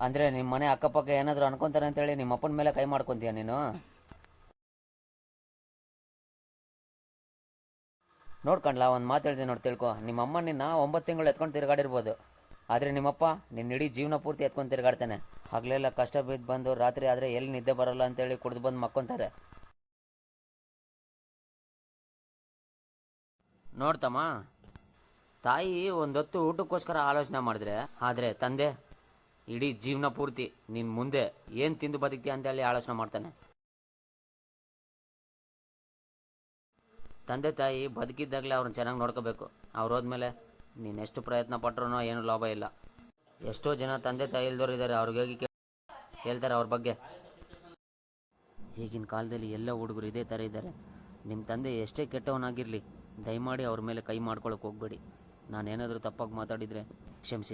ಅಂದರೆ ನಿಮ್ಮ ಮನೆ ಅಕ್ಕಪಕ್ಕ ಏನಾದರೂ ಅನ್ಕೊಂತಾರೆ ಅಂತೇಳಿ ನಿಮ್ಮ ಅಪ್ಪನ ಮೇಲೆ ಕೈ ಮಾಡ್ಕೊತೀಯ ನೀನು? ನೋಡ್ಕಂಡ್ಲಾ, ಒಂದು ಮಾತು ಹೇಳ್ತೀನಿ ನೋಡಿ ತಿಳ್ಕೊ. ನಿಮ್ಮಮ್ಮ ನಿನ್ನ 9 ತಿಂಗಳು ಎತ್ಕೊಂಡು ತಿರುಗಾಡಿರ್ಬೋದು, ಆದರೆ ನಿಮ್ಮಪ್ಪ ನಿನ್ನ ಇಡೀ ಜೀವನ ಪೂರ್ತಿ ಎತ್ಕೊಂಡು ತಿರುಗಾಡ್ತಾನೆ. ಹಗಲೆಲ್ಲ ಕಷ್ಟ ಬಿದ್ದು ಬಂದು ರಾತ್ರಿ ಆದರೆ ಎಲ್ಲಿ ನಿದ್ದೆ ಬರೋಲ್ಲ ಅಂತೇಳಿ ಕುಡ್ದು ಬಂದು ಮಕ್ಕೊಂತಾರೆ. ನೋಡ್ತಮ್ಮ, ತಾಯಿ ಒಂದೊತ್ತು ಊಟಕ್ಕೋಸ್ಕರ ಆಲೋಚನೆ ಮಾಡಿದ್ರೆ, ಆದರೆ ತಂದೆ ಇಡೀ ಜೀವನ ಪೂರ್ತಿ ನಿನ್ನ ಮುಂದೆ ಏನು ತಿಂದು ಬದುಕ್ತೀಯ ಅಂತೇಳಿ ಆಲೋಚನೆ ಮಾಡ್ತಾನೆ. ತಂದೆ ತಾಯಿ ಬದುಕಿದ್ದಾಗಲೇ ಅವ್ರನ್ನ ಚೆನ್ನಾಗಿ ನೋಡ್ಕೋಬೇಕು. ಅವ್ರು ಹೋದ್ಮೇಲೆ ನೀನು ಎಷ್ಟು ಪ್ರಯತ್ನ ಪಟ್ರೂ ಏನೂ ಲಾಭ ಇಲ್ಲ. ಎಷ್ಟೋ ಜನ ತಂದೆ ತಾಯಿ ಇಲ್ದವ್ರು ಇದ್ದಾರೆ, ಅವ್ರಿಗೆ ಹೋಗಿ ಹೇಳ್ತಾರೆ ಅವ್ರ ಬಗ್ಗೆ. ಈಗಿನ ಕಾಲದಲ್ಲಿ ಎಲ್ಲ ಹುಡುಗರು ಇದೇ ಥರ ಇದ್ದಾರೆ. ನಿಮ್ಮ ತಂದೆ ಎಷ್ಟೇ ಕೆಟ್ಟವನಾಗಿರಲಿ, ದಯಮಾಡಿ ಅವ್ರ ಮೇಲೆ ಕೈ ಮಾಡ್ಕೊಳಕ್ಕೆ ಹೋಗಬೇಡಿ. ನಾನೇನಾದರೂ ತಪ್ಪಾಗಿ ಮಾತಾಡಿದರೆ ಕ್ಷಮಿಸಿ.